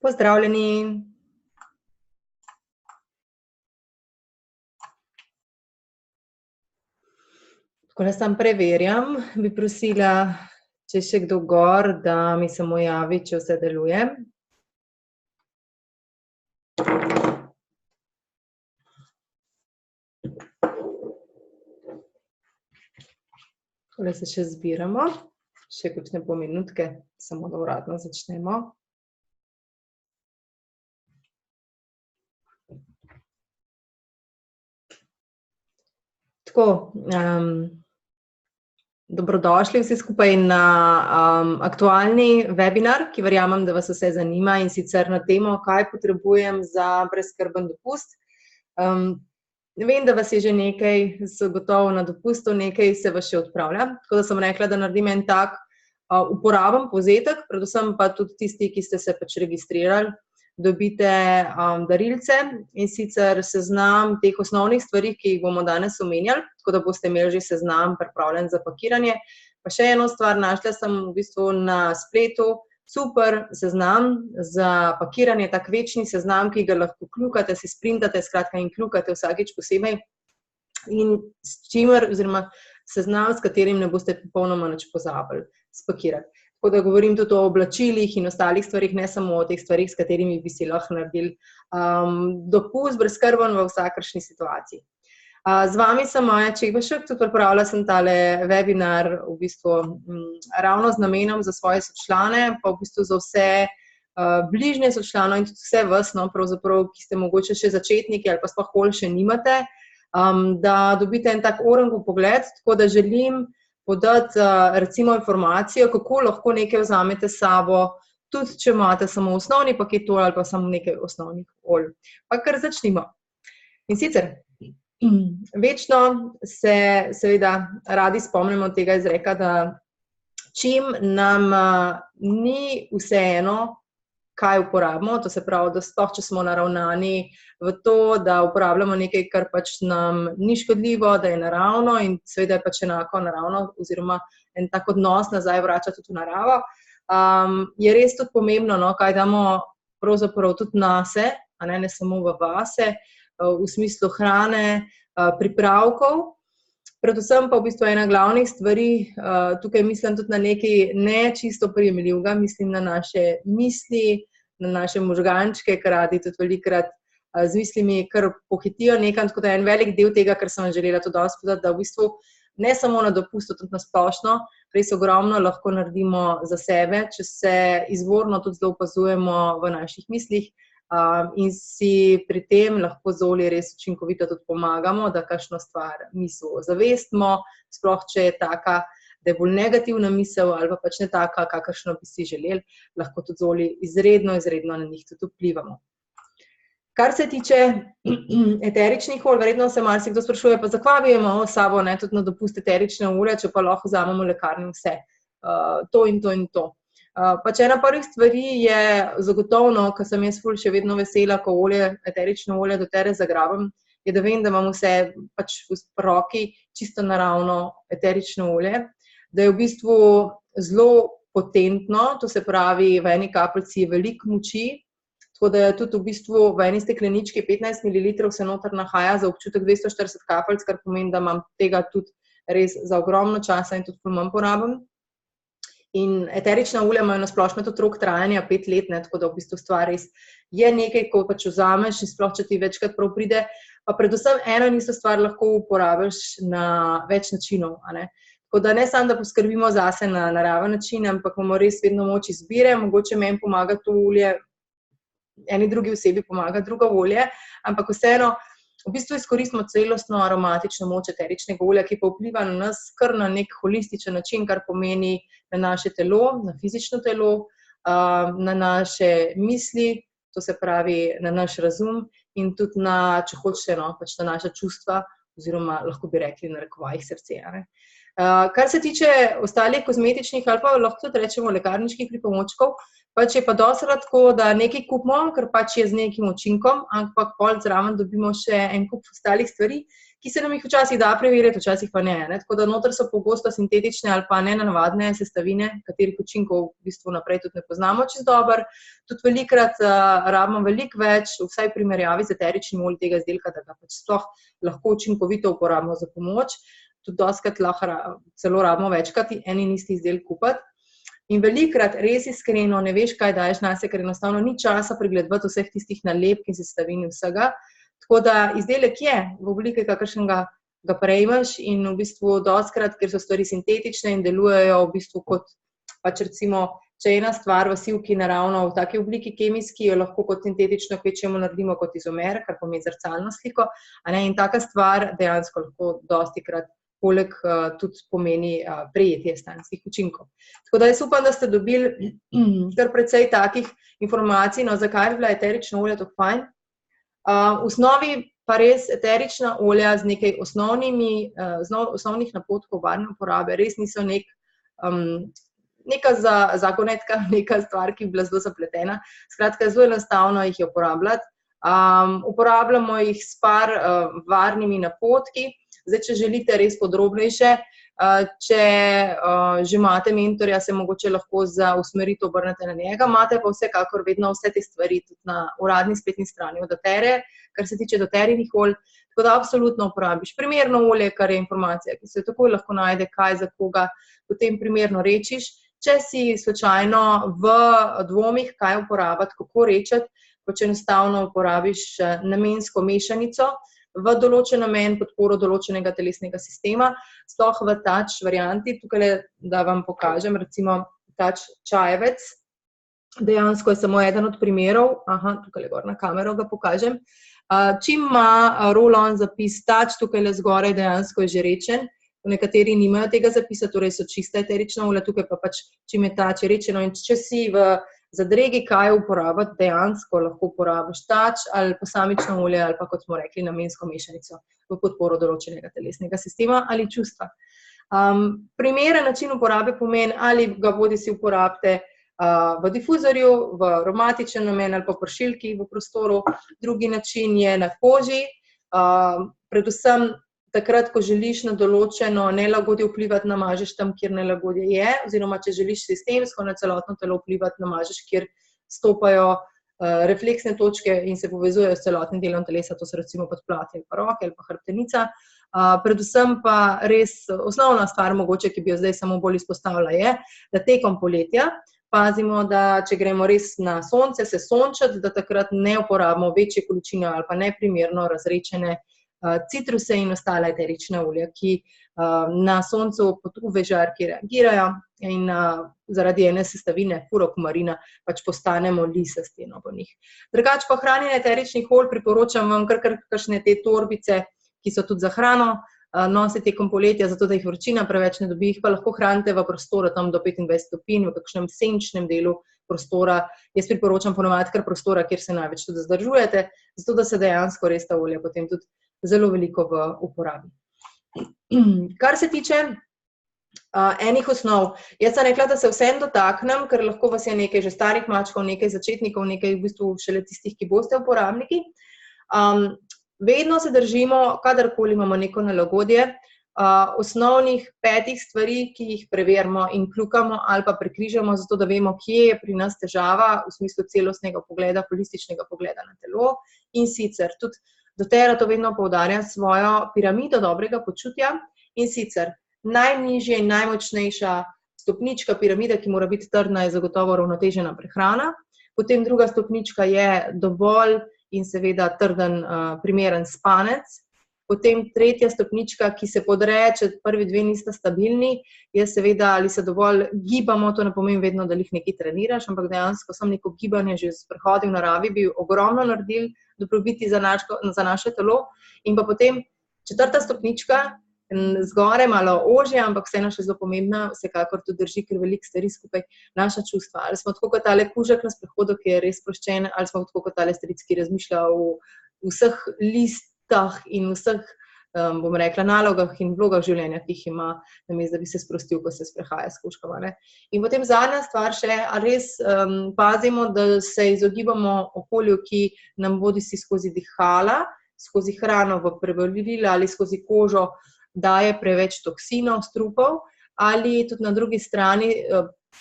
Pozdravljeni. Takole samo preverjam, bi prosila, če je še kdo gor, da mi samo javi, če vse deluje. Takole se še zbiramo, še kakšne pol minutke, samo da uradno začnemo. Tako, dobrodošli vsi skupaj na aktualni webinar, ki verjamem, da vas vse zanima, in sicer na temo, kaj potrebujem za brezskrben dopust. Vem, da vas je že nekaj zagotovo na dopustu, nekaj se vas še odpravlja, tako da sem rekla, da naredim en tak uporaben povzetek, predvsem pa tudi tisti, ki ste se pač registrirali, dobite darilce, in sicer seznam teh osnovnih stvari, ki jih bomo danes omenjali, tako da boste imeli že seznam pripravljen za pakiranje. Pa še eno stvar, našla sem v bistvu na spletu super seznam za pakiranje, tak večni seznam, ki ga lahko kljukate, si sprintate, skratka, in kljukate vsakič posebej, in s čimer, oziroma seznam, s katerim ne boste popolnoma nič pozabili spakirati. Tako da govorim tudi o oblačilih in ostalih stvarih, ne samo o teh stvarih, s katerimi bi si lahko naredili dopust brezskrben v vsakršni situaciji. Z vami sem Maja Čebašek, tudi pripravila sem tale webinar v bistvu ravno z namenom za svoje sočlane, pa v bistvu za vse bližnje sočlanov in tudi vse vas, no, pravzaprav, ki ste mogoče še začetniki ali pa sploh pol še nimate, da dobite en tak orengov pogled, tako da želim podati recimo informacijo, kako lahko nekaj vzamete s sabo, tudi če imate samo osnovni paket olj ali pa samo nekaj osnovnih olj. Pa kar začnimo. In sicer, večno se seveda radi spomnimo tega izreka, da čim nam ni vseeno, kaj uporabimo, to se pravi, da sploh, če smo naravnani v to, da uporabljamo nekaj, kar pač nam ni škodljivo, da je naravno in seveda je pač enako naravno, oziroma en tak odnos nazaj vrača tudi v naravo, je res tudi pomembno, no, kaj damo pravzaprav tudi nase, ne samo v vase, v smislu hrane, pripravkov. Predvsem pa v bistvu ena glavnih stvari, tukaj mislim tudi na nekaj ne čisto prijemljivega, mislim na naše misli, na naše možgančke, ker radi tudi velikokrat z mislimi kar pohitijo nekam, tako da en velik del tega, kar sem želela tudi danes povedati, da v bistvu ne samo na dopustu, tudi na splošno, res ogromno lahko naredimo za sebe, če se izvorno tudi zelo opazujemo v naših mislih, in si pri tem lahko z olji res učinkovito tudi pomagamo, da kakšno stvar misel ozavestimo, sploh če je taka, da je bolj negativna misel ali pa pač ne taka, kakršno bi si želeli, lahko tudi z olji izredno na njih tudi vplivamo. Kar se tiče eteričnih olj, verjetno se marsikdo sprašuje, pa zakaj bi imel s sabo tudi na dopust eterične olje, če pa lahko vzamemo v lekarni vse, to in to in to. Pač ena prvih stvari je zagotovno, ker sem jaz ful še vedno vesela, ko eterično olje do tere zagrabim, je, da vem, da imam vse pač v roki čisto naravno eterično olje, da je v bistvu zelo potentno, to se pravi, v eni kapljici je veliko moči, tako da je tudi v bistvu v eni steklenički 15 ml se noter nahaja za občutek 240 kapljic, kar pomeni, da imam tega tudi res za ogromno časa in tudi ful manj porabim. In eterična olja imajo na splošno tudi rok trajanja 5 let, tako da v bistvu stvar res je nekaj, ko pač vzameš in sploh, če ti večkrat prav pride, pa predvsem eno in isto stvar lahko uporabiš na več načinov, Tako da ne samo, da poskrbimo zase na naraven način, ampak imamo res vedno moč izbire, mogoče meni pomaga to olje, eni drugi osebi pomaga drugo olje, ampak vseeno, v bistvu izkoristimo celostno aromatično moč eteričnega olja, ki pa vpliva na nas kar na nek holističen način, kar pomeni na naše telo, na fizično telo, na naše misli, to se pravi na naš razum in tudi na, če hočete, pač na naša čustva, oziroma lahko bi rekli na narekovajih srce. Kar se tiče ostalih kozmetičnih ali pa lahko tudi rečemo lekarniških pripomočkov, pač je pa dostikrat tako, da nekaj kupimo, ker pač je z nekim učinkom, ampak pol zraven dobimo še en kup ostalih stvari, ki se nam jih včasih da preveriti, včasih pa ne. Tako da noter so pogosto sintetične ali pa nenavadne sestavine, katerih učinkov v bistvu naprej tudi ne poznamo čisto dobro. Tudi velikokrat rabimo veliko več, vsaj v primerjavi z eteričnim oljem tega izdelka, da ga pač sploh lahko učinkovito uporabimo za pomoč. Tudi dostikrat lahko celo rabimo večkrat en in isti izdelek kupiti. In velikokrat res iskreno ne veš, kaj daješ nase, ker enostavno ni časa pregledovati vseh tistih nalepk in sestavin in vsega. Tako da izdelek je v obliki, kakršnega ga prejmeš in v bistvu dostikrat, ker so stvari sintetične in delujejo v bistvu kot, pač recimo, če ena stvar v sivki naravno v taki obliki kemijski, jo lahko kot sintetično kvečjemu naredimo kot izomer, kar pomeni zrcalno sliko, in taka stvar dejansko lahko dostikrat poleg tudi pomeni prejetje stranskih učinkov. Tako da jaz upam, da ste dobili kar precej takih informacij, no zakaj je bila eterična olja tako fajn. V osnovi pa res eterična olja z nekaj osnovnih napotkov varne uporabe res niso neka zagonetka, neka stvar, ki bi bila zelo zapletena. Skratka, zelo enostavno jih je uporabljati. Uporabljamo jih s par varnimi napotki. Zdaj, če želite res podrobnejše, če že imate mentorja, se mogoče lahko za usmeritev obrnete na njega, imate pa vsekakor vedno vse te stvari tudi na uradni spletni strani od doTERRE, kar se tiče doTERRInih olj, tako da absolutno uporabiš primerno olje, kar je informacija, ki se takoj lahko najde, kaj za koga potem primerno rečiš. Če si slučajno v dvomih, kaj uporabiti, kako rečeti, pač enostavno uporabiš namensko mešanico, v določen namen podporo določenega telesnega sistema, sploh v touch varianti, tukaj, da vam pokažem, recimo touch čajevec, dejansko je samo eden od primerov, tukaj gor na kamero ga pokažem, čim ima roll-on zapis touch, tukaj zgoraj dejansko je že rečen, nekateri nimajo tega zapisa, torej so čista eterična olja, tukaj pa pač čim je touch je rečeno in če si v zadregi, kaj uporabiti, dejansko lahko uporabiš touch ali posamično olje ali pa, kot smo rekli, namensko mešanico v podporo določenega telesnega sistema ali čustva. Primeren način uporabe pomeni, ali ga bodisi uporabite v difuzorju, v aromatičen namen ali pa pršilki v prostoru. Drugi način je na koži, predvsem takrat, ko želiš na določeno nelagodje vplivati, namažeš tam, kjer nelagodje je, oziroma če želiš sistemsko na celotno telo vplivati, namažeš, kjer stopajo refleksne točke in se povezujejo s celotnim delom telesa, to so recimo podplati ali pa roke ali pa hrbtenica. Predvsem pa res osnovna stvar mogoče, ki bi jo zdaj samo bolj izpostavila, je, da tekom poletja pazimo, da če gremo res na sonce, se sončati, da takrat ne uporabimo večje količine ali pa neprimerno razredčene citruse in ostale eterične olje, ki na soncu pod UV žarki reagirajo in zaradi ene sestavine furokumarina pač postanemo lisasti po njih. Drugače pa hranjenje eteričnih olj priporočam vam kar kakšne te torbice, ki so tudi za hrano, nosite tekom poletja, zato da jih vročina preveč ne dobi, jih pa lahko hranite v prostoru tam do 25 stopinj, v kakšnem senčnem delu prostora. Jaz priporočam ponovadi kar prostora, kjer se največ tudi zadržujete, zato da se dejansko res ta olja potem tudi zelo veliko v uporabi. Kar se tiče enih osnov, jaz sem rekla, da se vsem dotaknem, ker lahko vas je nekaj že starih mačkov, nekaj začetnikov, nekaj v bistvu šele tistih, ki boste uporabniki. Vedno se držimo, kadarkoli imamo neko nelagodje, osnovnih 5 stvari, ki jih preverimo in kljukamo ali pa prekrižamo, zato da vemo, kje je pri nas težava v smislu celostnega pogleda, holističnega pogleda na telo. In sicer tudi doTERRA to vedno poudarja svojo piramido dobrega počutja in sicer najnižja in najmočnejša stopnička piramide, ki mora biti trdna, je zagotovo uravnotežena prehrana. Potem druga stopnička je dovolj in seveda trden, primeren spanec. Potem tretja stopnička, ki se podreje, če prvi 2 nista stabilni, je seveda, ali se dovolj gibamo, to ne pomeni vedno, da jih nekaj treniraš, ampak dejansko samo neko gibanje, že sprehodi v naravi bi ogromno naredili dobrobiti za naše telo. In pa potem 4. stopnička, zgoraj malo ožja, ampak vseeno še zelo pomembna, vsekakor tudi drži, ker veliko stvari skupaj, naša čustva. Ali smo tako kot tale kužek na sprehodu, ki je res sproščen, ali smo tako kot tale stric, ki razmišlja o vseh listah in vseh, bom rekla, nalogah in vlogah življenja, ki jih ima, namesto da bi se sprostil, ko se sprehaja s kužkama. In potem zadnja stvar še, ali res pazimo, da se izogibamo okolju, ki nam bodisi skozi dihala, skozi hrano v prebavila ali skozi kožo daje preveč toksinov, strupov, ali tudi na drugi strani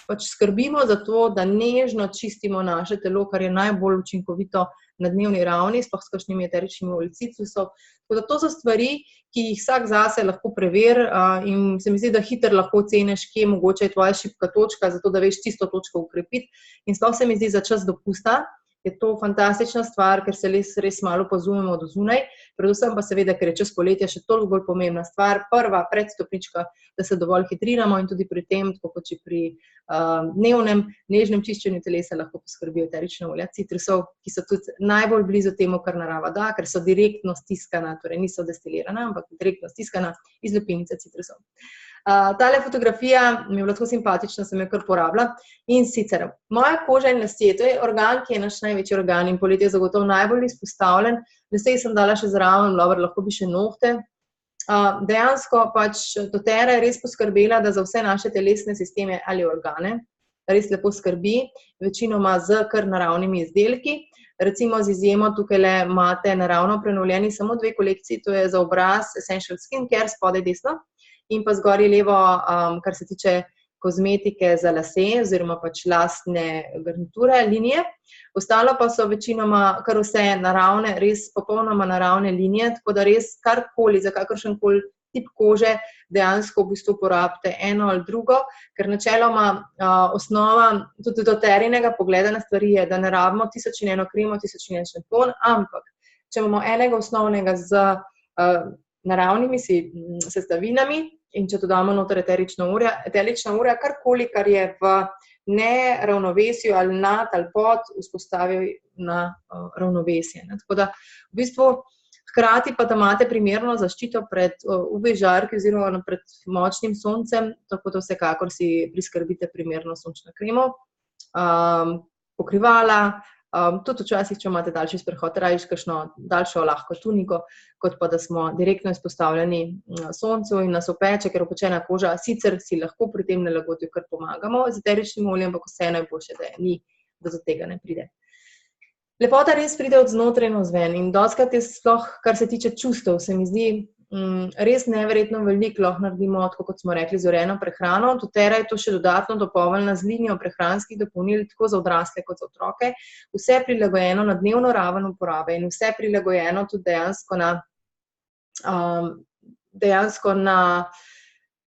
pač skrbimo za to, da nežno čistimo naše telo, kar je najbolj učinkovito na dnevni ravni, sploh s kakšnimi eteričnimi olji citrusov. Tako da to so stvari, ki jih vsak zase lahko preveri in se mi zdi, da hitro lahko oceniš, kje mogoče je tvoja šibka točka, zato da veš tisto točko ukrepiti. In sploh se mi zdi za čas dopusta, je to fantastična stvar, ker se res malo pozumemo do zunaj, predvsem pa seveda, ker je čas poletja še toliko bolj pomembna stvar, prva predstopnička, da se dovolj hidriramo in tudi pri tem, tako kot pri dnevnem nežnem čiščenju telesa lahko poskrbijo eterična olja citrusov, ki so tudi najbolj blizu temu, kar narava da, ker so direktno stiskana, torej niso destilirana, ampak direktno stiskana iz lupinice citrusov. Tale fotografija mi je bila tako simpatična, sem jo kar porabila. In sicer, moja koža in lasje, to je organ, ki je naš največji organ in poletje je zagotovo najbolj izpostavljen. Lase sem dala še zraven, lahko bi še nohte. Dejansko pač doTERRA je res poskrbela, da za vse naše telesne sisteme ali organe res lepo skrbi, večinoma z kar naravnimi izdelki. Recimo z izjemo tukaj imate naravno prenovljeni samo 2 kolekciji, to je za obraz Essential Skincare, spodaj desno, in pa zgoraj levo, kar se tiče kozmetike za lase oziroma pač lastne garniture, linije. Ostalo pa so večinoma kar vse naravne, res popolnoma naravne linije, tako da res karkoli, za kakršenkoli tip kože dejansko v bistvu uporabite eno ali drugo, ker načeloma osnova tudi doTERRInega pogleda na stvari je, da ne rabimo 1001 kremo, 1001 šampon, ampak če imamo enega osnovnega z naravnimi sestavinami in če dodamo noter eterična olja, karkoli, kar je v neravnovesju ali nad ali pod, vzpostavi na ravnovesje. Tako da v bistvu hkrati pa da imate primerno zaščito pred UV žarki oziroma pred močnim soncem, tako da vsekakor si priskrbite primerno sončno kremo, pokrivala, tudi včasih, če imate daljši sprehod, rajiš kakšno daljšo lahko tuniko, kot pa da smo direktno izpostavljeni soncu in nas opeče, ker opečena koža, sicer si lahko pri tem nelagodju kar pomagamo z eteričnim oljem, ampak vse najboljše, da je ni, da do tega ne pride. Lepota res pride od znotraj navzven in dostikrat je sploh, kar se tiče čustev, se mi zdi res neverjetno veliko lahko naredimo, tako kot smo rekli, z urejeno prehrano. doTERRA je to še dodatno dopolnila z linijo prehranskih dopolnil, tako za odrasle kot za otroke. Vse prilagojeno na dnevno raven uporabe in vse prilagojeno tudi dejansko na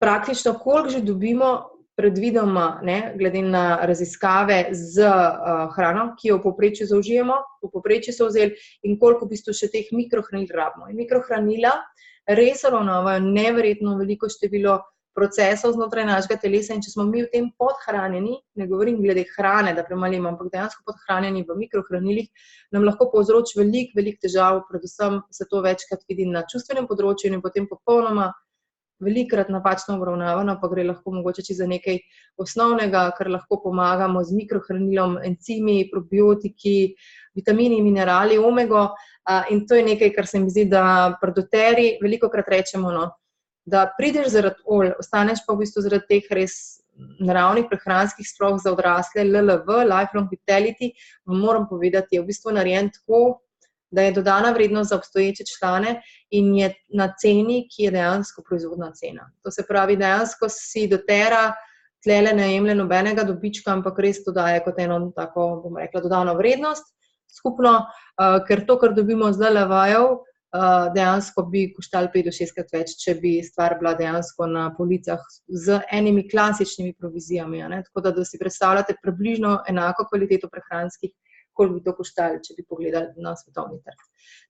praktično, koliko že dobimo predvidoma, glede na raziskave z hrano, ki jo v povprečju zaužijemo, v povprečju so vzeli in koliko v bistvu še teh mikrohranil rabimo. In mikrohranila res uravnavajo neverjetno veliko število procesov znotraj našega telesa in če smo mi v tem podhranjeni, ne govorim glede hrane, da premalimo, ampak dejansko podhranjeni v mikrohranilih, nam lahko povzroči veliko težav, predvsem se to večkrat vidi na čustvenem področju in potem popolnoma velikokrat napačno obravnavano, pa gre lahko mogoče čisto za nekaj osnovnega, kar lahko pomagamo z mikrohranilom, encimi, probiotiki, vitamini, minerali, omego in to je nekaj, kar se mi zdi, da pri doTERRI velikokrat rečemo, da prideš zaradi olj, ostaneš pa v bistvu zaradi teh res naravnih prehranskih, sploh za odrasle, LLV, Lifelong Vitality, moram povedati, je v bistvu narejen tako, da je dodana vrednost za obstoječe člane in je na ceni, ki je dejansko proizvodna cena. To se pravi, dejansko si doTERRA tlele ne jemlje nobenega dobička, ampak res to daje kot eno tako, bom rekla, dodano vrednost skupno, ker to, kar dobimo z LLV-jev, dejansko bi koštalo 5 do 6-krat več, če bi stvar bila dejansko na policah z enimi klasičnimi provizijami. Tako da si predstavljate približno enako kvaliteto prehranskih, koliko bi to koštalo, če bi pogledali na svetovni trg.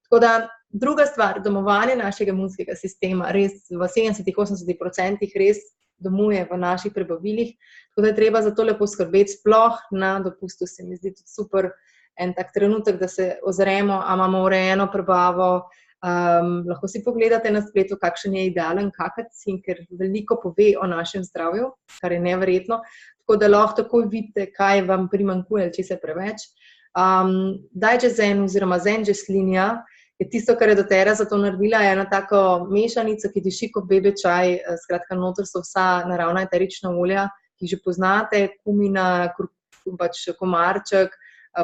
Tako da, druga stvar, domovanje našega imunskega sistema, res v 70–80% res domuje v naših prebavilih, tako da je treba za to lepo skrbeti, sploh na dopustu se mi zdi tudi super en tak trenutek, da se ozremo, a imamo urejeno prebavo, lahko si pogledate na spletu, kakšen je idealen kakac in ker veliko pove o našem zdravju, kar je neverjetno, tako da lahko takoj vidite, kaj vam primanjkuje ali če se preveč. Digezen oziroma Zenjust linija je tisto, kar je doTERRA za to naredila, je ena tako mešanica, ki diši kot bebe čaj, skratka noter so vsa naravna eterična olja, ki že poznate, kumina, komarček,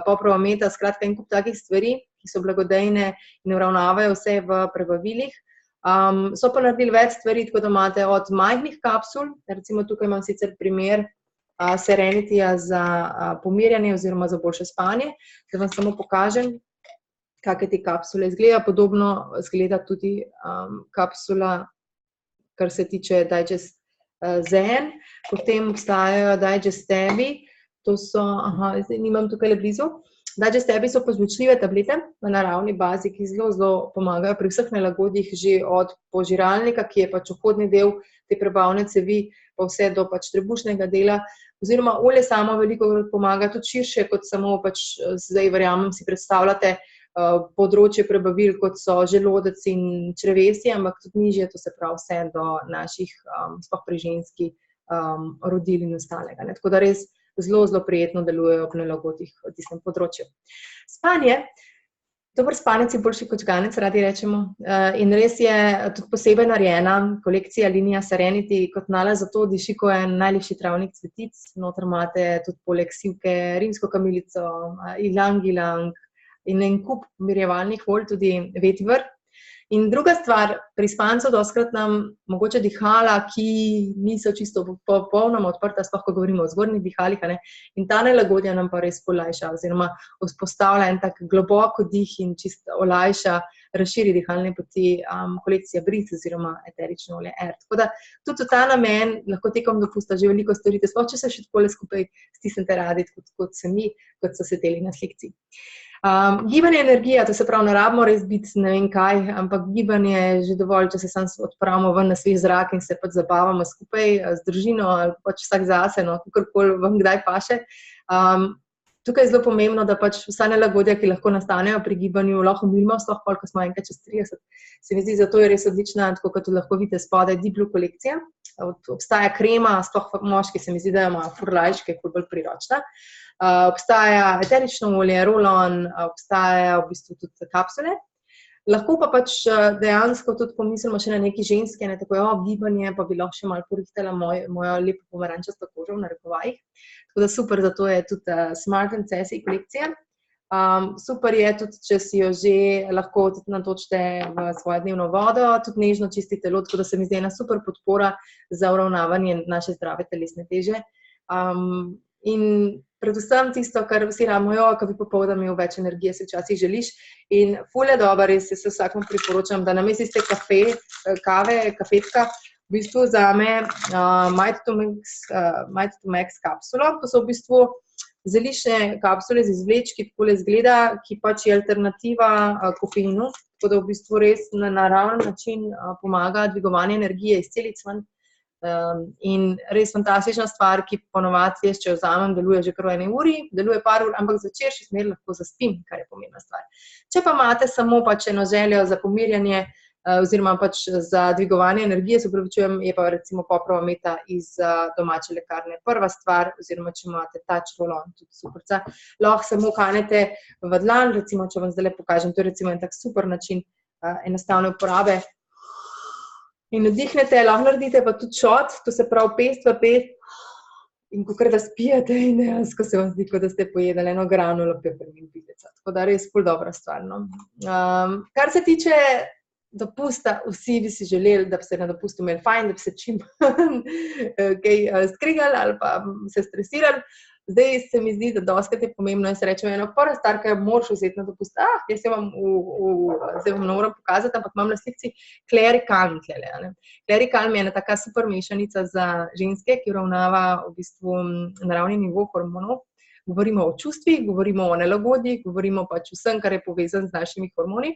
poprova meta, skratka en kup takih stvari, ki ki so blagodejne in uravnavajo vse v prebavilih. So pa naredili več stvari, tako da imate od majhnih kapsul, recimo tukaj imam sicer primer Serenityja za pomirjanje oziroma za boljše spanje, da vam samo pokažem, kakšne te kapsule izgleda. Podobno izgleda tudi kapsula, kar se tiče Digest Zen. Potem obstajajo Digest Tabi, to so, zdaj nimam tukaj blizu. Digest Tabi so pozvočljive tablete na naravni bazi, ki zelo pomagajo pri vseh nelagodjih, že od požiralnika, ki je pač vhodni del te prebavne cevi, pa vse do pač trebušnega dela. Oziroma olje samo veliko pomaga tudi širše, kot samo pač zdaj verjamem si predstavljate področje prebavil, kot so želodec in črevesje, ampak tudi nižje, to se pravi vse do naših, sploh pri ženski, rodil in ostalega. Tako da res zelo prijetno delujejo ob nelagodjih v tistem področju. Spanje. Dober spanec je boljši kot žganec, radi rečemo. In res je tudi posebej narejena kolekcija linija Serenity kot nalaž za to diši, ko je najlepši travnik cvetic. Noter imate tudi poleg sivke rimsko kamilico, ilang-ilang, in en kup umirjevalnih olj, tudi vetiver. In druga stvar, pri spancu dostikrat nam mogoče dihala, ki niso čisto popolnoma odprta, sploh ko govorimo o zgornjih dihalih, in ta nelagodja nam pa res olajša, oziroma vzpostavlja en tak globoko dih in čisto olajša, razširi dihalne poti, kolekcija Breathe oziroma eterično olje Air. Tako da tudi v ta namen lahko tekom dopusta že veliko storite, sploh če se še takole skupaj stisnete radi, kot se mi, kot so sedeli na slikci. Gibanje energija, to se pravi, ne rabimo res biti ne vem kaj, ampak gibanje je že dovolj, če se sam odpravimo ven na svež zrak in se pač zabavamo skupaj z družino ali pač vsak zase, kakorkoli vam kdaj paše. Tukaj je zelo pomembno, da pač vsa nelagodja, ki lahko nastanejo pri gibanju, lahko umilimo, sploh pol, ko smo enkrat čez 30. Se mi zdi, zato je res odlična, tako kot lahko vidite spodaj, Deep Blue kolekcija. Obstaja krema, sploh moški, se mi zdi, da ima ful lajške, ful bolj priročna. Obstaja eterično olje, roll-on, obstajajo v bistvu tudi kapsule. Lahko pa pač dejansko tudi pomislimo še na neki ženske, tako gibanje, pa bi lahko še malo porihtala mojo lepo pomarančasto kožo v narekovajih. Tako da super, zato je tudi Smart & Sassy kolekcija. Super je tudi, če si jo že lahko tudi natočite v svojo dnevno vodo, tudi nežno čisti telo, tako da se mi zdi ena super podpora za uravnavanje naše zdrave telesne teže. In predvsem tisto, kar vsi rabimo, ko bi popoldan imel več energije, se včasih želiš. In ful je dobro, res se vsakmu priporočam, da namesto tiste kafetka, v bistvu vzame Mighty to Max kapsulo. To so v bistvu zeliščne kapsule z izvlečki, takole izgleda, ki pač je alternativa kofeinu, tako da v bistvu res na naraven način pomaga dvigovanje energije iz celic ven. In res fantastična stvar, ki ponovadi, če jo vzamem, deluje že kar v 1 uri, deluje par ur, ampak zvečer še zmeraj lahko zaspim, kar je pomembna stvar. Če pa imate samo pač eno željo za pomirjanje oziroma pač za dvigovanje energije, se opravičujem, je pa recimo poprova meta iz domače lekarne prva stvar, oziroma če imate touch roll-on, tudi superca, lahko samo kanete v dlan, recimo, če vam zdaj pokažem, to je recimo en tak super način enostavne uporabe. In vdihnete, lahko naredite pa tudi shot, to se pravi pest v pest, in kakor da spijete in dejansko se vam zdi, kot da ste pojedali eno granulo pepermin pileca. Tako da res ful dobra stvar. Kar se tiče dopusta, vsi bi si želeli, da bi se na dopustu imeli fajn, da bi se čim kaj skrigali ali pa se stresirali. Zdaj se mi zdi, da dostikrat je pomembno in se rečemo, eno prva stvar, ki jo moraš vzeti na dopust. Jaz se vam zdaj vam ne moram pokazati, ampak imam na slikci Clary Calm tlele. Clary Calm je ena taka super mešanica za ženske, ki uravnava v bistvu naravni nivo hormonov. Govorimo o čustvih, govorimo o nelagodjih, govorimo pač vsem, kar je povezan z našimi hormoni.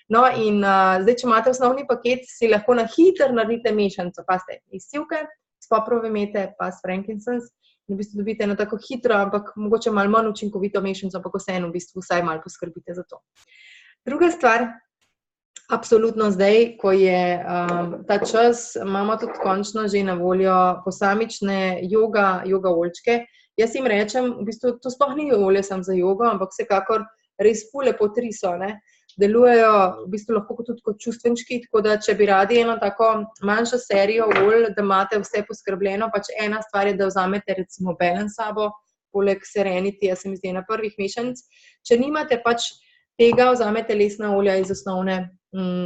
No in zdaj, če imate osnovni paket, si lahko na hitro naredite mešanico, pazite, iz sivke, s poprove mete, pa s frankincense. In v bistvu dobite eno tako hitro, ampak mogoče malo manj učinkovito mešanico, ampak vseeno v bistvu vsaj malo poskrbite za to. Druga stvar, absolutno zdaj, ko je ta čas, imamo tudi končno že na voljo posamične joga oljčke. Jaz jim rečem, v bistvu to sploh ni olje samo za jogo, ampak vsekakor res ful lepo triso, delujejo v bistvu lahko tudi kot čustvenčki, tako da če bi radi eno tako manjšo serijo olj, da imate vse poskrbljeno, pač ena stvar je, da vzamete recimo Balance sabo, poleg Serenity, se mi zdi na prvih mešanic. Če nimate pač tega vzamete lesna olja iz osnovne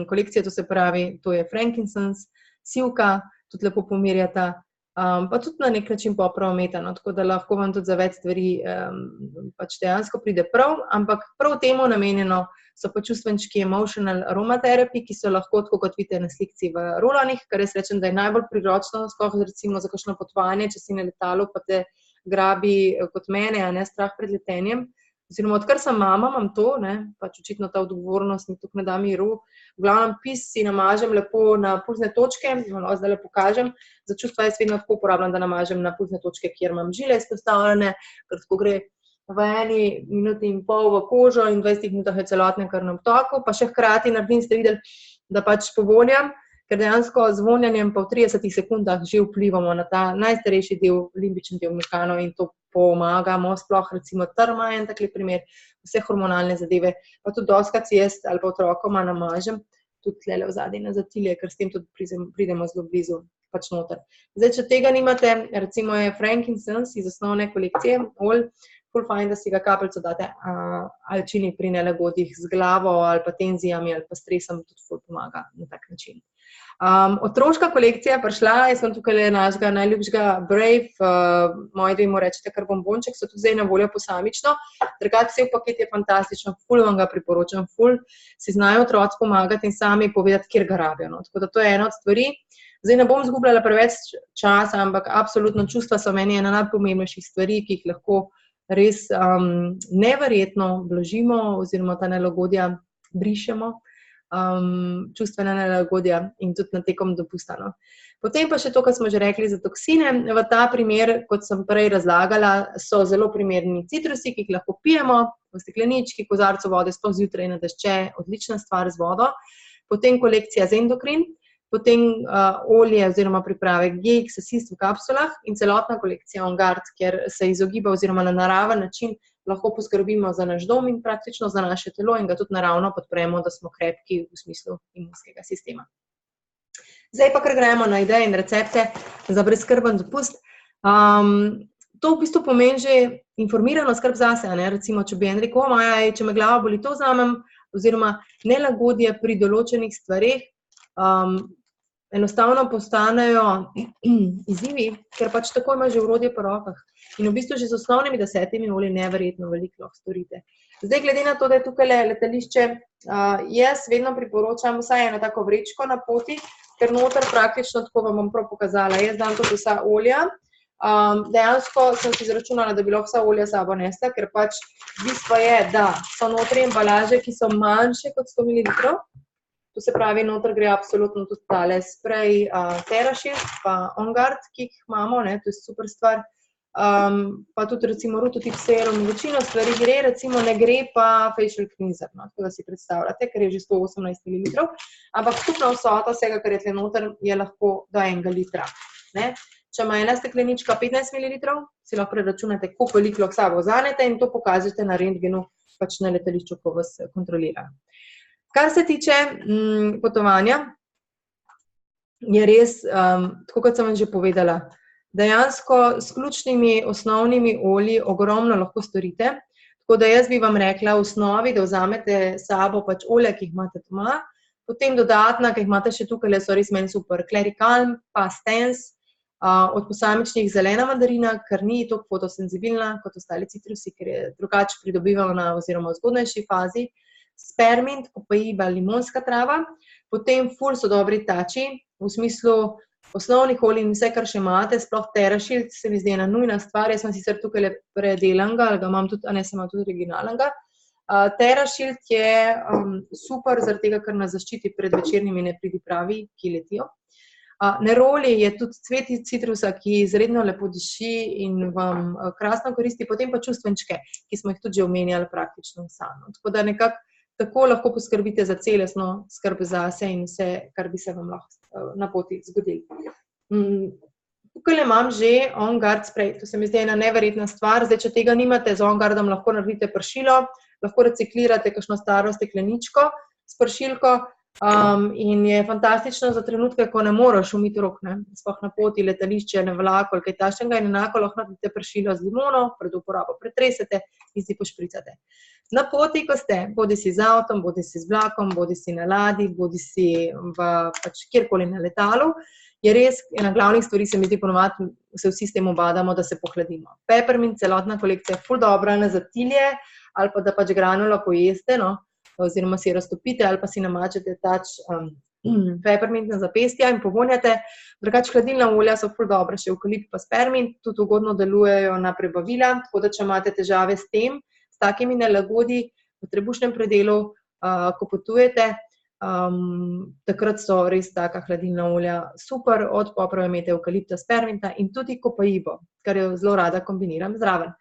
kolekcije, to se pravi, to je frankincense, sivka, tudi lepo pomirjata, pa tudi na nek način poprav metano, tako da lahko vam tudi za več stvari pač dejansko pride prav, ampak prav temu namenjeno so pa čustvenčki emotional aromatherapy, ki so lahko, tako kot vidite na slikci, v rolanih, kar jaz rečem, da je najbolj priročno, sploh recimo za kakšno potovanje, če si na letalu, pa te grabi kot mene, a ne strah pred letenjem. Oziroma, odkar sem mama, imam to, pač očitno ta odgovornost mi tukaj ne da miru. V glavnem pis si namažem lepo na pulzne točke, lahko zdaj lepo pokažem. Za čustva jaz vedno tako uporabljam, da namažem na pulzne točke, kjer imam žile izpostavljene, ker tako gre v 1,5 minuti v kožo in 20 minutah je celotnem krvnem toku, pa še hkrati naredim, ste videli, da pač povonjam, ker dejansko z vonjanjem pa v 30 sekundah že vplivamo na ta najstarejši del, limbični del možganov in to pomagamo, sploh recimo trma en takle primer, vse hormonalne zadeve, pa tudi dostikrat si jaz ali pa otrokoma namažem, tudi tlele v zadnji na zatilje, ker s tem tudi pridemo zelo blizu pač noter. Zdaj, če tega nimate, recimo je frankincense iz osnovne kolekcije, olj, ful fajn, da si ga kapelco date, ali čini pri nelagodjih z glavo ali pa tenzijami ali pa stresom, tudi ful pomaga na tak način. Otroška kolekcija prišla, jaz sem tukaj našega najljubšega Brave, moji dve mu rečete kar bombonček, so tudi zdaj na voljo posamično, drugače cel paket je fantastično, ful vam ga priporočam, ful si znajo otroci pomagati in sami povedati, kjer ga rabijo, no. Tako da to je ena od stvari. Zdaj ne bom zgubljala preveč časa, ampak absolutno čustva so meni ena najpomembnejših stvari, ki jih lahko res neverjetno blažimo oziroma ta nelagodja brišemo. Čustvena nelagodja in tudi na tekom dopusta. No. Potem pa še to, kar smo že rekli za toksine. V ta primer, kot sem prej razlagala, so zelo primerni citrusi, ki jih lahko pijemo v steklenički, kozarcu vode, sploh zjutraj na dežče, odlična stvar z vodo. Potem kolekcija z endokrin, potem olje oziroma priprave GX Assist v kapsulah in celotna kolekcija On Guard, kjer se izogiba oziroma na naraven način lahko poskrbimo za naš dom in praktično za naše telo in ga tudi naravno podpremo, da smo krepki v smislu imunskega sistema. Zdaj pa, ker gremo na ideje in recepte za brezskrben dopust. To v bistvu pomeni že informirano skrb zase, ne? Recimo, če bi en rekel, če me glava boli, to vzamem, oziroma nelagodje pri določenih stvareh, enostavno postanejo izzivi, ker pač tako ima že orodje po rokah. In v bistvu že z osnovnimi 10 olji neverjetno veliko lahko storite. Zdaj, glede na to, da je tukaj letališče, jaz vedno priporočam vsaj eno tako vrečko na poti, ker noter praktično tako vam bom prav pokazala. Jaz dam tudi vsa olja. Dejansko sem si izračunala, da bi lahko vsa olja sabo nesla, ker pač bistvo je, da so notri embalaže, ki so manjše kot 100 ml. To se pravi, noter gre absolutno tudi tale sprej TerraShield, pa On Guard, ki jih imamo, to je super stvar. Pa tudi recimo Rutotip serum, večino stvari gre, recimo ne gre pa facial cleanser, tako da si predstavljate, ker je že 118 ml, ampak skupna vsota vsega, kar je tle noter, je lahko do 1 litra. Če ima ena steklenička 15 ml, si lahko preračunate, koliko veliko lahko sabo vzamete in to pokažete na rentgenu, pač na letališču, ko vas kontrolira. Kar se tiče potovanja, je res, tako kot sem vam že povedala, dejansko s ključnimi osnovnimi olji ogromno lahko storite, tako da jaz bi vam rekla v osnovi, da vzamete sabo pač olja, ki jih imate doma, potem dodatna, ki jih imate še tukaj, so res meni super, Clarikalm, pa Stance, od posamičnih zelena mandarina, ker ni toliko fotosenzibilna kot ostali citrusi, ker je drugače pridobivana oziroma v zgodnejši fazi, Spearmint, kopaiba, limonska trava, potem ful so dobri tači, v smislu osnovnih olij in vse, kar še imate, sploh TerraShield, se mi zdi ena nujna stvar, jaz sem sicer tukaj predelanega, ali ga imam tudi, sem imam tudi originalnega. TerraShield je super, zaradi tega, ker nas zaščiti pred večernimi nepridipravi, ki letijo. Neroli je tudi cvet citrusa, ki izredno lepo diši in vam krasno koristi, potem pa čustvenčke, ki smo jih tudi že omenjali praktično vsano. Tako da nekako tako lahko poskrbite za celostno skrb zase in vse, kar bi se vam lahko na poti zgodilo. Tukaj imam že On Guard spray, to se mi zdi ena neverjetna stvar. Zdaj, če tega nimate, z On Guardom lahko naredite pršilo, lahko reciklirate kakšno staro stekleničko s pršilko, In je fantastično za trenutke, ko ne moreš umiti rok, ne, sploh na poti, letališče, na vlaku ali kaj takšnega, in enako lahko naredite pršilo z limono, pred uporabo pretresete in si pošpricate. Na poti, ko ste, bodisi z avtom, bodisi z vlakom, bodisi na ladji, bodisi pač kjerkoli na letalu, je res ena glavnih stvari, se mi zdi ponovadi, se vsi s tem ubadamo, da se pohladimo. Peppermint, celotna kolekcija je ful dobra na zatilje, ali pa da pač granulo pojeste, no, oziroma si raztopite ali pa si namačete tač peppermint na zapestja in povonjate. Drugače hladilna olja so ful dobra, še evkalipt pa spermint, tudi ugodno delujejo na prebavila, tako da če imate težave s tem, s takimi nelagodji v trebušnem predelu, ko potujete, takrat so res taka hladilna olja super, od poprave imete evkalipta, sperminta in tudi kopaibo, kar jo zelo rada kombiniram zraven.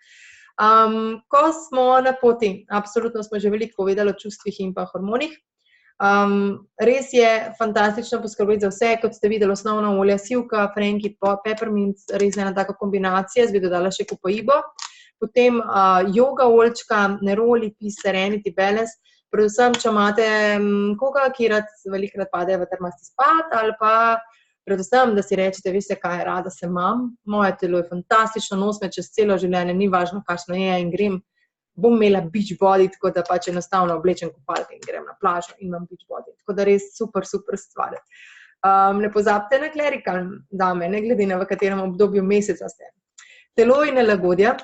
Ko smo na poti, absolutno smo že veliko povedali o čustvih in pa hormonih. Res je fantastično poskrbeti za vse, kot ste videli, osnovna olja, sivka, frenki, peppermint, res ena taka kombinacija, zdaj bi dodala še kopaibo. Potem joga oljčka, neroli, pis, serenity, balance, predvsem, če imate koga, ki velikrat pade v trmasti spat, ali pa predvsem, da si rečete, veste kaj, rada se imam, moje telo je fantastično, nos me čez celo življenje, ni važno, kakšno je, in grem, bom imela beach body, tako da pač enostavno oblečem kopalke in grem na plažo in imam beach body. Tako da res super stvar. Ne pozabite na klerikalne dame, ne glede na v katerem obdobju meseca ste. Telo in nelagodja,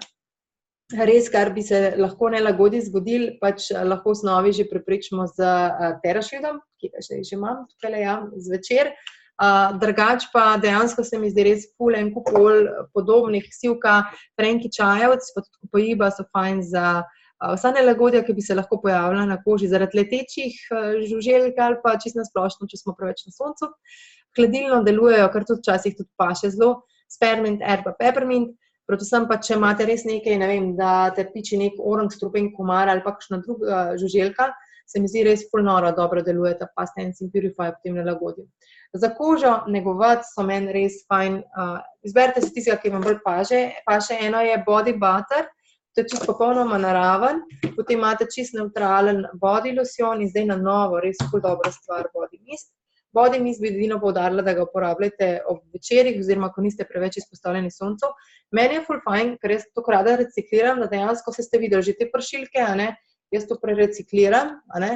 res, kar bi se lahko nelagodi zgodil, pač lahko v osnovi že preprečimo z terašidom, ki ga že imam tukaj zvečer. Drugač pa dejansko se mi zdi res ful en kup olj podobnih, sivka, frenki, čajevec, pa tudi kopaiba so fajn za vsa nelagodja, ki bi se lahko pojavila na koži zaradi letečih žuželk ali pa čisto na splošno, če smo preveč na soncu. Hladilno delujejo, kar tudi včasih tudi paše zelo, spermint, erba, peppermint, predvsem pa, če imate res nekaj, ne vem, da te piči nek orang, strupen, komar ali pa kakšna druga žuželka, se mi zdi res ful noro dobro deluje ta Past Cleansing Purify v tem nelagodju. Za kožo negovati so meni res fajn. Izberite si tistega, ki vam bolj paše. Eno je body butter, to je čisto popolnoma naraven, potem imate čisto neutralen body lotion in zdaj na novo, res ful dobra stvar body mist. Body mist bi edino poudarila, da ga uporabljate ob večerih oziroma, ko niste preveč izpostavljeni soncu. Meni je ful fajn, ker jaz to rada recikliram, da dejansko se ste videli že te pršilke, a ne, jaz to prerecikliram, a ne.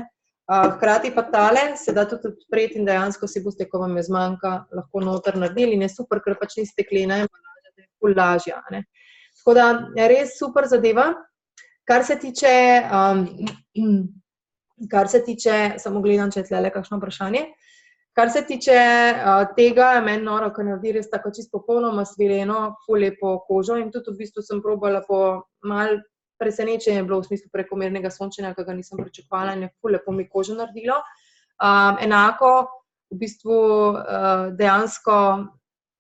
Hkrati pa tale se da tudi odpreti in dejansko si boste, ko vam je zmanjka, lahko noter naredili in je super, ker pač ni steklena in da je ful lažja. Tako da je res super zadeva. Kar se tiče, samo gledam, če je tlele kakšno vprašanje, kar se tiče tega, je meni noro, ker naredi res tako čisto popolnoma svileno, ful lepo kožo in tudi v bistvu sem probala po malo presenečenje je bilo v smislu prekomernega sončenja, ki ga nisem pričakovala in je ful lepo mi kožo naredilo. Enako v bistvu dejansko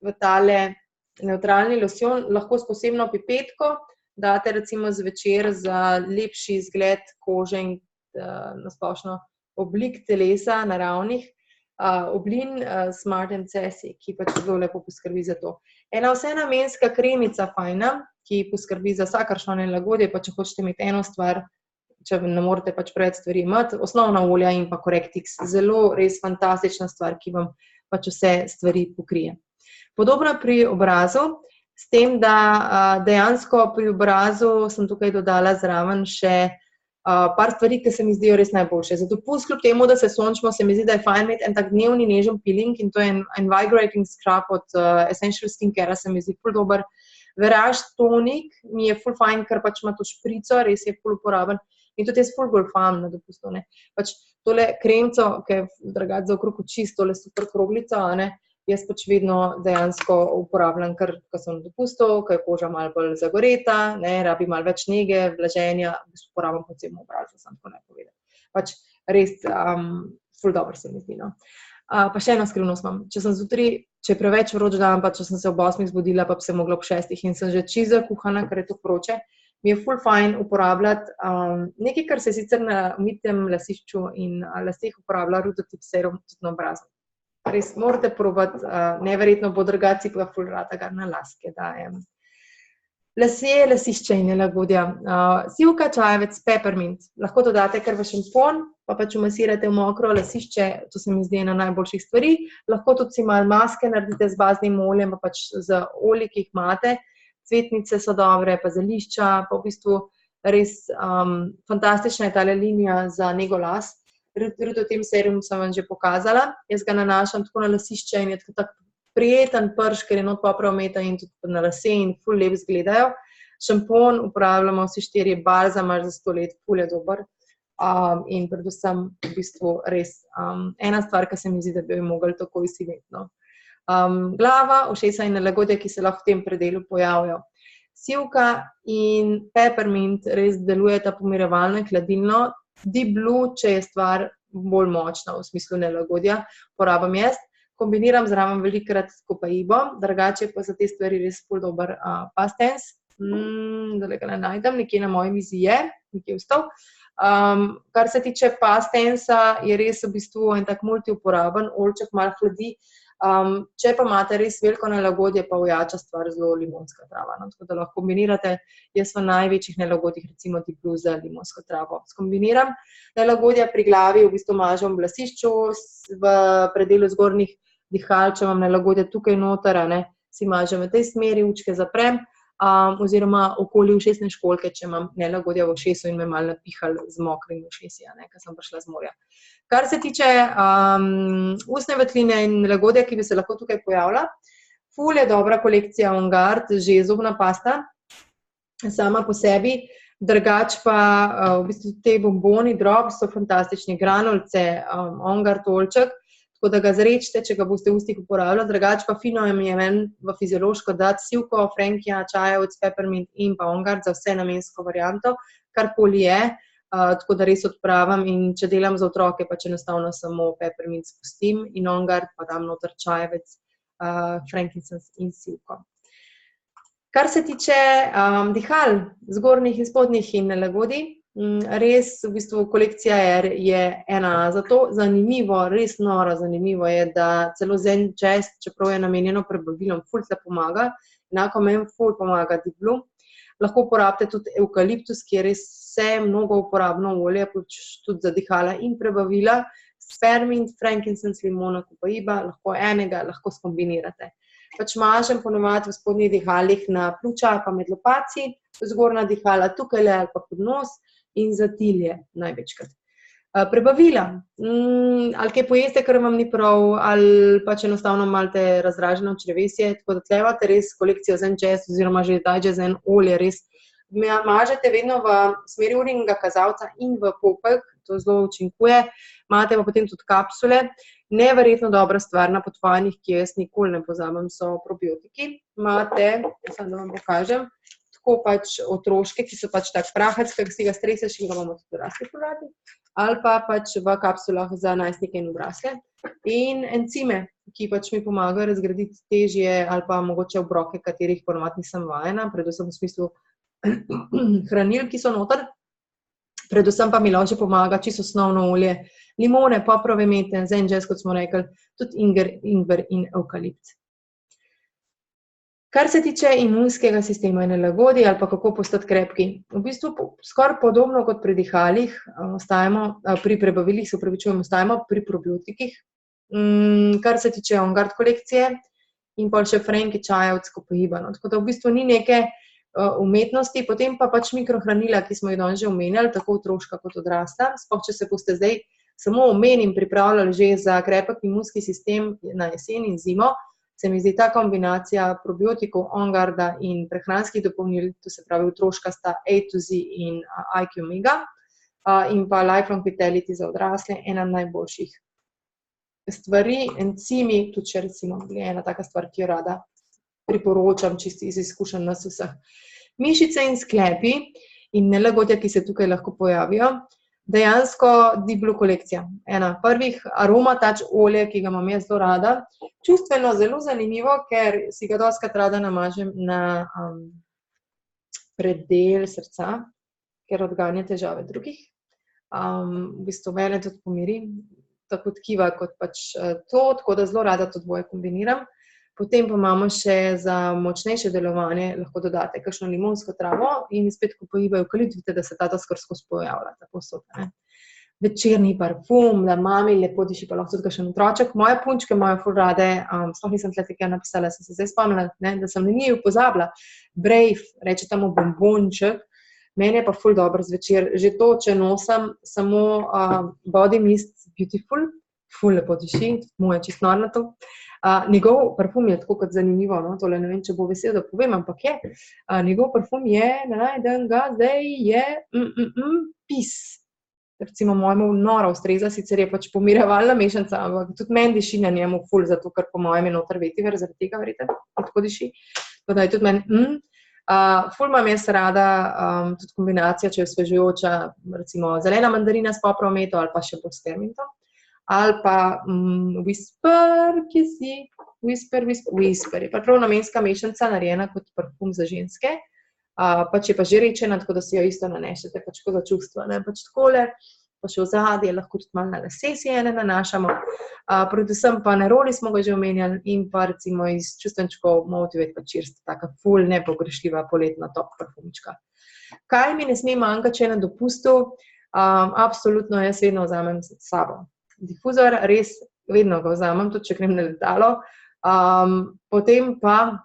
v tale neutralni losion lahko s posebno pipetko date recimo zvečer za lepši izgled kože in nasplošno oblik telesa naravnih oblin Smart & Sassy, ki pač zelo lepo poskrbi za to. Ena vsenamenska kremica fajna, ki poskrbi za vsakršno nelagodje, pa če hočete imeti eno stvar, če ne morete pač preveč stvari imeti, osnovna olja in pa Correctix, zelo res fantastična stvar, ki vam pač vse stvari pokrije. Podobno pri obrazu, s tem, da dejansko pri obrazu sem tukaj dodala zraven še par stvari, ki se mi zdijo res najboljše. Za dopust, kljub temu, da se sončimo, se mi zdi, da je fajn imeti en tak dnevni nežen peeling in to je en invigorating scrub od Essential Skincare, se mi zdi ful dober. Veraž tonik mi je ful fajn, ker pač ima to šprico, res je ful uporaben in tudi jaz ful golfam na dopustu. Pač tole kremco, ki je drugače za okrog oči, tole super kroglico, jaz pač vedno dejansko uporabljam, ker ko sem na dopustu, ko je koža malo bolj zagoreta, rabi malo več nege, vlaženja, uporabljam po celem obrazu, sem tako ne povedala. Pač res ful dobro se mi zdi. Pa še eno skrivnost imam. Če je preveč vroč dan, pa če sem se ob 8 zbudila, pa bi se mogla ob 6 in sem že čisto zakuhana, ker je to vroče, mi je ful fajn uporabljati nekaj, kar se sicer na umitem lasišču in laseh uporablja Rudotip serum tudi na obrazu. Res morate probati, neverjetno bo drugaci, pa ful rada ga na laske dajem. Lasje, lasišče in nelagodja. Sivka, čajevec, peppermint. Lahko dodate kar v šampon, pa pač umasirate v mokro lasišče, to se mi zdi ena najboljših stvari. Lahko tudi si malo maske naredite z baznim oljem, pa pač z olji, ki jih imate. Cvetnice so dobre, pa zelišča, pa v bistvu res fantastična je tale linija za nego las. Rutotem serum sem vam že pokazala. Jaz ga nanašam tako na lasišče in je tako prijeten prš, ker je not popra ometa in tudi na lase in ful lep izgledajo. Šampon uporabljamo vsi 4, balzam za 100 let, ful je dober. In predvsem v bistvu res ena stvar, ki se mi zdi, da bi jo mogli tako izsimetno. Glava, ušesa in nelagodje, ki se lahko v tem predelu pojavijo. Sivka in peppermint res delujeta pomirevalno in hladilno. Deep Blue, če je stvar bolj močna v smislu nelagodja, porabam jaz. Kombiniram zraven velikokrat s kopaibo, drugače pa za te stvari res ful dober pastens. Zdaj ga ne najdem, nekje na moji mizi je, nekje vstal. Kar se tiče pastensa, je res v bistvu en tak multiuporaben, oljček malo hladi. Če pa imate res veliko nelagodje, pa ojača stvar zelo limonska trava. No? Tako da lahko kombinirate, jaz v največjih nelagodjih recimo Deep Blue za limonsko travo. Skombiniram nelagodja pri glavi, v bistvu mažem v lasišču, v predelu zgornjih dihal, če imam nelagodje tukaj noter, si mažem v tej smeri, učke zaprem, oziroma okoli ušesne školjke, če imam nelagodja v ušesu in me malo napihal z mokrim ušesi, ker sem prišla z morja. Kar se tiče ustne vetline in nelagodja, ki bi se lahko tukaj pojavila, ful je dobra kolekcija On Guard, že zobna pasta, sama po sebi, drugač pa v bistvu te bomboni, drops so fantastični, granulce, On Guard oljček, tako da ga zrečite, če ga boste v ustih uporabljali, drugač pa fino je ven v fiziološko dati sivko, frenkija, čajevec, peppermint in pa On Guard za vse namensko varianto, karkoli je, tako da res odpravim in če delam za otroke, pač enostavno samo peppermint spustim in On Guard pa dam noter čajevec, frankincense in sivko. Kar se tiče dihal, zgornjih in spodnjih in nelagodij, res v bistvu kolekcija je ena za to. Zanimivo, res noro zanimivo je, da celo Zen Chest, čeprav je namenjeno prebavilom, ful se pomaga, enako meni ful pomaga Deep Blue. Lahko uporabite tudi evkaliptus, ki je res vse mnogo uporabno olje, tudi za dihala in prebavila, spermint, frankincense, limona, kopaiba, lahko enega, lahko skombinirate. Pač mažem ponovadi v spodnjih dihalih na pljuča, pa med lopaci, zgornja dihala tukaj ali pa pod nos in za tilje največkrat. Prebavila, ali kaj pojeste, ker vam ni prav, ali pač enostavno malite razraženo črevesje, tako da tle imate res kolekcijo Zen Chest oziroma že dajče Zen olje, res mažete vedno v smeri urnega kazalca in v popek, to zelo učinkuje, imate pa potem tudi kapsule, neverjetno dobra stvar na potovanjih, ki jaz nikoli ne pozabim, so probiotiki. Imate, samo da vam pokažem, tako pač otroške, ki so pač tak prahac, ki si ga streseš in ga bomo tudi odrasli porabili, ali pa pač v kapsulah za najstnike in odrasle. In encime, ki pač mi pomagajo razgraditi težje ali pa mogoče obroke, katerih ponovadi nisem vajena, predvsem v smislu hranil, ki so noter. Predvsem pa mi lahko pomaga čisto osnovno olje, limone, poprove mete, Zen Chest, kot smo rekli, tudi ingver in evkalipt. Kar se tiče imunskega sistema in nelagodij ali pa kako postati krepki, v bistvu skoraj podobno kot pri dihalih, pri prebavilih se upravičujem, ostajamo pri probiotikih. Kar se tiče On Guard kolekcije in pa še frenki, čajevec, kopaiba. Tako da v bistvu ni neke umetnosti, potem pa pač mikrohranila, ki smo jih danes že omenjali, tako otroška kot odrasla. Sploh, če se boste zdaj samo omenim pripravljali že za krepek imunski sistem na jesen in zimo, se mi zdi ta kombinacija probiotikov, On Guarda in prehranskih dopolnil, to se pravi otroška sta A to Z in IQ Mega in pa Lifelong Vitality za odrasle, ena najboljših stvari. Encimi, tudi še recimo ena taka stvar, ki jo rada priporočam čisto iz izkušenj nas vseh. Mišice in sklepi in nelagodja, ki se tukaj lahko pojavijo, dejansko Deep Blue kolekcija. Ena prvih aroma touch olje, ki ga imam jaz zelo rada. Čustveno zelo zanimivo, ker si ga dostikrat rada namažem na predel srca, ker odganja težave drugih. V bistvu mene tudi pomiri, tako tkiva kot pač to, tako da zelo rada to dvoje kombiniram. Potem pa imamo še za močnejše delovanje, lahko dodate kakšno limonsko travo in spet kopaiba, evkalipt, vidite, da se ta skoraj skozi pojavlja, tako so. večerni parfum, da mami lepo diši, pa lahko tudi kakšen otroček. Moje punčke imajo ful rade, sploh nisem tle tega napisala, sem se zdaj spomnila, ne, da sem na njiju pozabila. Brave, reče temu bombonček, meni je pa ful dobro zvečer. Že to, če nosim samo Body Mist Beautiful, ful lepo diši, mu je čist nor na to. Njegov parfum je tako kot zanimivo, no, tole ne vem, če bo vesel, da povem, ampak je. Njegov parfum je, najdem ga, zdaj je Peace. Recimo mojemu noro ustreza, sicer je pač pomirjevalna mešanica, ampak tudi meni diši na njemu ful, zato ker po mojem je noter vetiver, zaradi tega verjete, tako diši. Tako da je tudi meni ful imam jaz rada tudi kombinacija, če je osvežujoča, recimo zelena mandarina s poprov meto ali pa še bolj s termintom. Ali pa Whisper, ki si, Whisper je pa prav namenska mešanica, narejena kot parfum za ženske. Pač je pa že rečena, tako da si jo isto nanešete, pač ko za čustva, ne, pač takole, pa še v zadje, lahko tudi malo na lase si ene nanašamo. Predvsem pa neroli smo ga že omenjali in pa recimo iz čustenčkov Motivate pa Cheers, taka ful nepogrešljiva poletna top parfumička. Kaj mi ne sme manjkati, če je na dopustu? Absolutno jaz vedno vzamem s sabo. Difuzor, res vedno ga vzamem, tudi če grem na letalo. Potem pa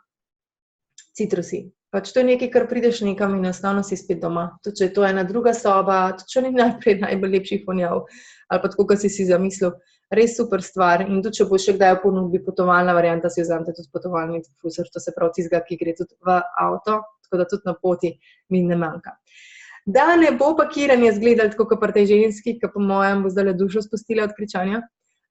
citrusi. Pač to je nekaj, kar prideš nekam in enostavno si spet doma. Tudi če je to ena druga soba, tudi če ni najbolj lepših vonjav, ali pa tako, kot si zamislil, res super stvar. In tudi če bo še kdaj v ponudbi potovalna varianta, si vzamete tudi potovalni difuzor, to se pravi tistega, ki gre tudi v avto, tako da tudi na poti mi ne manjka. Da ne bo pakiranje izgledalo tako, kot pri tej ženski, ki po mojem bo zdajle dušo spustila od kričanja,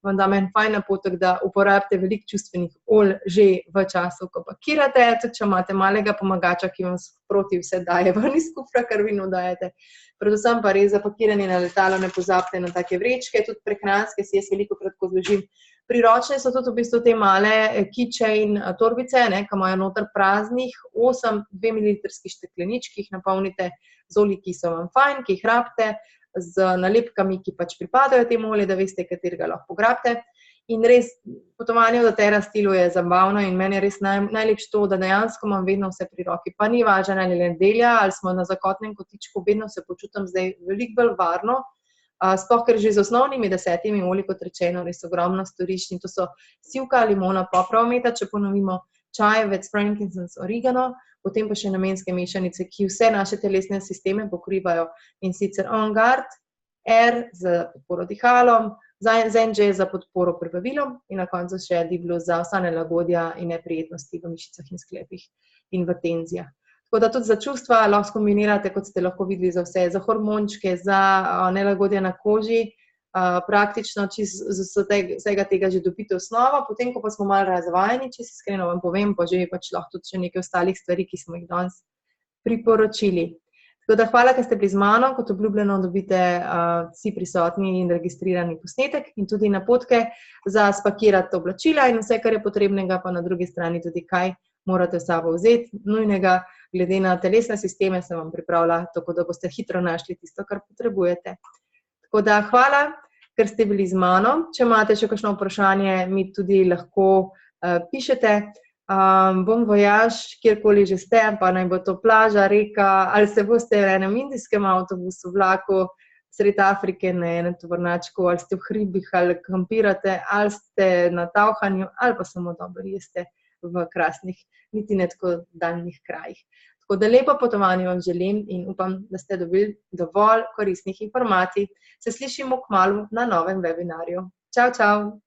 vam dam en fajn napotek, da uporabite veliko čustvenih olj že v času, ko pakirate, tudi če imate malega pomagača, ki vam sproti vse daje ven iz kufra, kar vi dajete. Predvsem pa res za pakiranje na letalo ne pozabite na take vrečke, tudi prehranske si jaz velikokrat zložim. Priročne so tudi v bistvu te male keychain torbice, ki imajo noter praznih 8 2-mililitrskih stekleničk, ki jih napolnite z olji, ki so vam fajn, ki jih rabite, z nalepkami, ki pač pripadajo temu olju, da veste, katerega lahko pograbite. In res, potovanje v Terra stilu je zabavno in meni je res najlepše to, da dejansko imam vedno vse pri roki. Pa ni važno, ali je nedelja, ali smo na zakotnem kotičku, vedno se počutim zdaj veliko bolj varno, sploh ker že z osnovnimi 10 olji, kot rečeno, res ogromno storiš in to so sivka, limona, poprov meta, če ponovimo, čajevec, frankincense, origano, potem pa še namenske mešanice, ki vse naše telesne sisteme pokrivajo, in sicer On Guard, R za podporo dihalom, Zenj za podporo prebavilom in na koncu še Diblu za vsa nelagodja in neprijetnosti v mišicah in sklepih in v tenzijah. Tako da tudi za čustva lahko kombinirate, kot ste lahko videli, za vse, za hormončke, za nelagodja na koži, praktično vsega tega že dobite osnovo, potem, ko pa smo malo razvajeni, če si iskreno vam povem, pa že pač lahko tudi še nekaj ostalih stvari, ki smo jih danes priporočili. Tako da hvala, ker ste bili z mano, kot obljubljeno dobite vsi prisotni in registrirani posnetek in tudi napotke za spakirati oblačila in vse, kar je potrebnega, pa na drugi strani tudi kaj morate s sabo vzeti, nujnega, glede na telesne sisteme sem vam pripravila, tako da boste hitro našli tisto, kar potrebujete. Tako da hvala, ker ste bili z mano. Če imate še kakšno vprašanje, mi tudi lahko pišete. Bon voyage, kjerkoli že ste, pa naj bo to plaža, reka, ali se boste v enem indijskem avtobusu, vlaku, sred Afrike, na enem tovornjačku, ali ste v hribih, ali kampirate, ali ste na tavhanju, ali pa samo dobro jeste v krasnih, niti ne tako daljnih krajih. Tako da lepo potovanje vam želim in upam, da ste dobili dovolj koristnih informacij. Se slišimo kmalu na novem webinarju. Čau, čau!